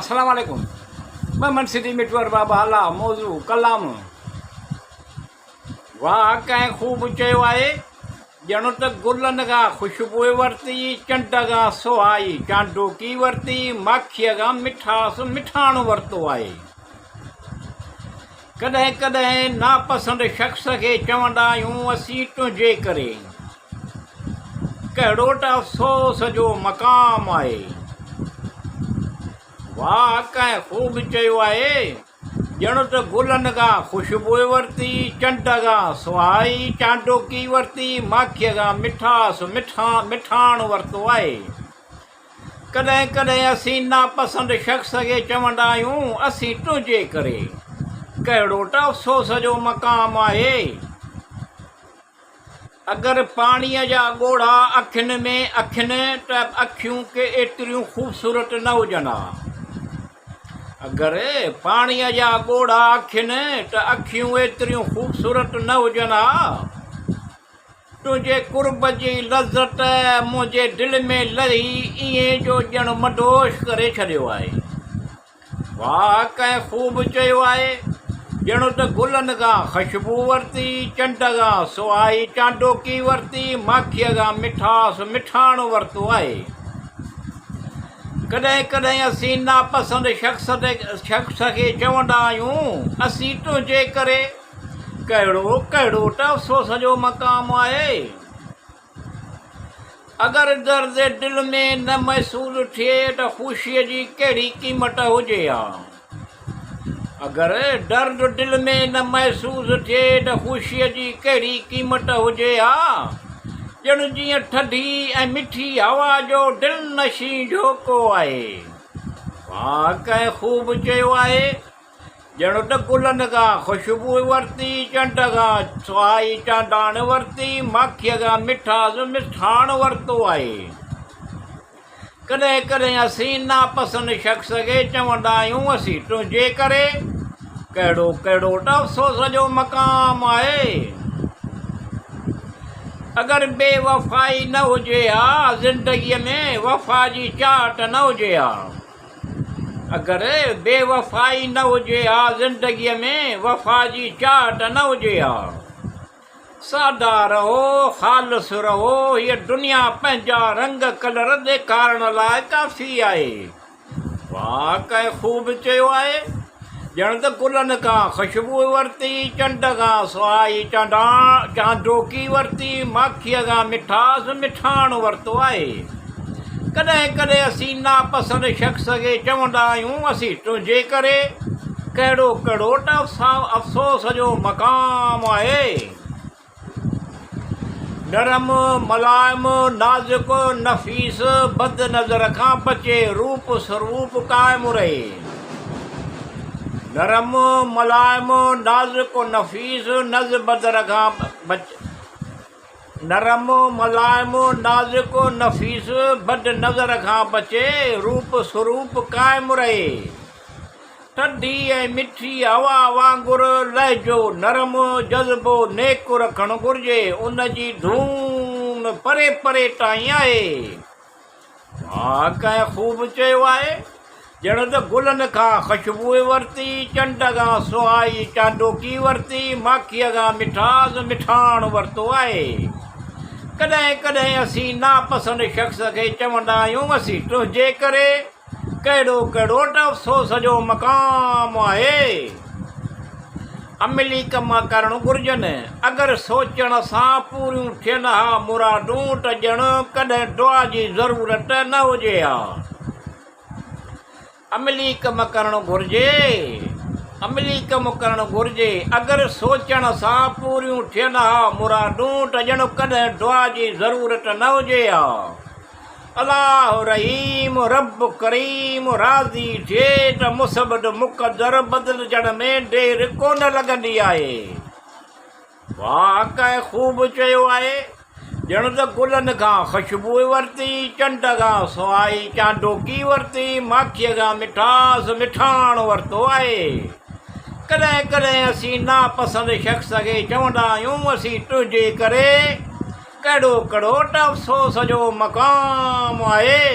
अस्सलाम वालेकुम। मैं मनसिदी मिटवर बाबा अला मौजू कलाम वाह कंहिं ख़ूब चयो आहे ॼण त गुलनि खां ख़ुशबू वरिती चंड खां सुहाई चांडोकी वरिती माखीअ खां मिठास मिठाण वरितो आहे। कॾहिं कॾहिं नापसंद शख़्स खे चवंदा आहियूं असीं तुंहिंजे करे कहिड़ो त अफ़सोस जो मक़ाम आहे। वाह कंहिं ख़ूब चयो आहे ॼण त गुलनि खां ख़ुशबू वरिती चंड खां सुहाई चांडोकी वरिती माखीअ खां मिठास मिठाण वरितो आहे। कॾहिं कॾहिं असीं नापसंद शख़्स खे चवंदा आहियूं असीं तुंहिंजे करे कहिड़ो त अफ़सोस जो मक़ाम आहे। अगरि पाणीअ जा ॻोढ़ा अखियुनि में अखियुनि त अखियूं के एतिरियूं ख़ूबसूरत न हुजनि हा। अगरि पाणीअ जा ॻोढ़ा अखियुनि त अखियूं एतिरियूं ख़ूबसूरत न हुजनि हा। तुंहिंजे कुर्ब जी लज़त मुंहिंजे दिलि में लही ईअं जो ॼण मदहोश करे छॾियो आहे। वाह कंहिं ख़ूब चयो आहे ॼण त गुलनि खां ख़ुशबू वरिती चंड खां सुहाई चांडोकी वरिती माखीअ खां मिठास मिठाण वरितो आहे। कॾहिं कॾहिं असीं नापसंद शख़्स खे चवंदा आहियूं असीं तुंहिंजे करे कहिड़ो कहिड़ो त अफ़सोस जो मक़ाम आहे। अगरि दर्द दिलि में न महसूसु थिए त ख़ुशीअ जी कहिड़ी क़ीमत हुजे हा। अगरि दर्द दिलि में न महसूसु थिए त ख़ुशीअ जी कहिड़ी क़ीमत हुजे हा। ॼण जीअं थधी ऐं मिठी हवा जो दिलनशी झोको आहे। वाह कंहिं ख़ूब चयो आहे ॼण त गुलनि खां ख़ुशबू वरिती चंड खां सुहाई चांडाण वरिती माखीअ खां मिठास मिठाण वरितो आहे। कॾहिं कॾहिं असीं नापसंद शख़्स खे चवंदा आहियूं असीं तुंहिंजे करे कहिड़ो कहिड़ो त अफ़सोस जो मक़ाम आहे। अगरि बेवफ़ाई न हुजे हा ज़िंदगीअ में वफ़ा जी चाट न हुजे हा। अगरि बेवफ़ाई न हुजे हा ज़िंदगीअ में वफ़ा जी चाट न हुजे हा। सादा रहो ख़ालिस रहो हीअ दुनिया पंहिंजा रंग कलर ॾेखारण लाइ काफ़ी आहे। वाह कंहिं ख़ूब चयो आहे ॼण त गुलनि खां ख़ुशबू वरिती चंड खां सुहाई चांडोकी वरिती माखीअ खां मिठास मिठाण वरितो आहे। कॾहिं कॾहिं असीं नापसंद शख़्स खे चवंदा आहियूं असीं तुंहिंजे करे कहिड़ो कहिड़ो त अफ़सोस जो मक़ाम आहे। नरम मुलायम नाज़ुक नफ़ीस बद नज़र खां बचे रूप स्वरूप क़ाइमु रहे। नरम मुलायम नाज़ुक नफ़ीस नज़ बदर खां नरम मुलायम नाज़ुक नफ़ीस बद नज़र खां बचे रूप स्वरूप क़ाइमु रहे। थधी ऐं मिठी हवा वांगुरु लहिजो नरम जज़्बो नेक रखणु घुरिजे उन जी धूम परे परे ताईं आहे। वाह कंहिं ख़ूब चयो आहे ॼण त गुलनि खां ख़ुशबू वरिती चंड खां सुहाई चांडोकी वरिती माखीअ खां मिठास मिठाण वरितो आहे। कॾहिं कॾहिं असीं नापसंद शख़्स खे चवंदा आहियूं असीं तुंहिंजे करे कहिड़ो कहिड़ो त अफ़सोस जो मक़ाम आहे। अमली कम करणु घुरिजनि अगरि सोचण सां पूरियूं थियनि हा मुरादूं त ॼण कॾहिं दुआ जी ज़रूरत न हुजे हा। अमली कम करणु घुरिजे अगरि सोचण सां पूरियूं थियनि हा मुरादूं त ॼण कॾहिं दुआ जी ज़रूरत न हुजे हा। अलाह रहीम रब करीम राज़ी थिए त मुसबद मुक़दर बदिलजण में देरि कोन लॻंदी आहे। वाह कंहिं ख़ूब चयो आहे ॼण त गुलनि खां ख़ुशबू वरिती चंड खां सुहाई चांडोकी वरिती माखीअ खां मिठास मिठाण वरितो आहे। कॾहिं कॾहिं असीं नापसंद शख़्स खे चवंदा आहियूं असीं तुंहिंजे करे कहिड़ो कहिड़ो त अफ़सोस जो मक़ाम आहे।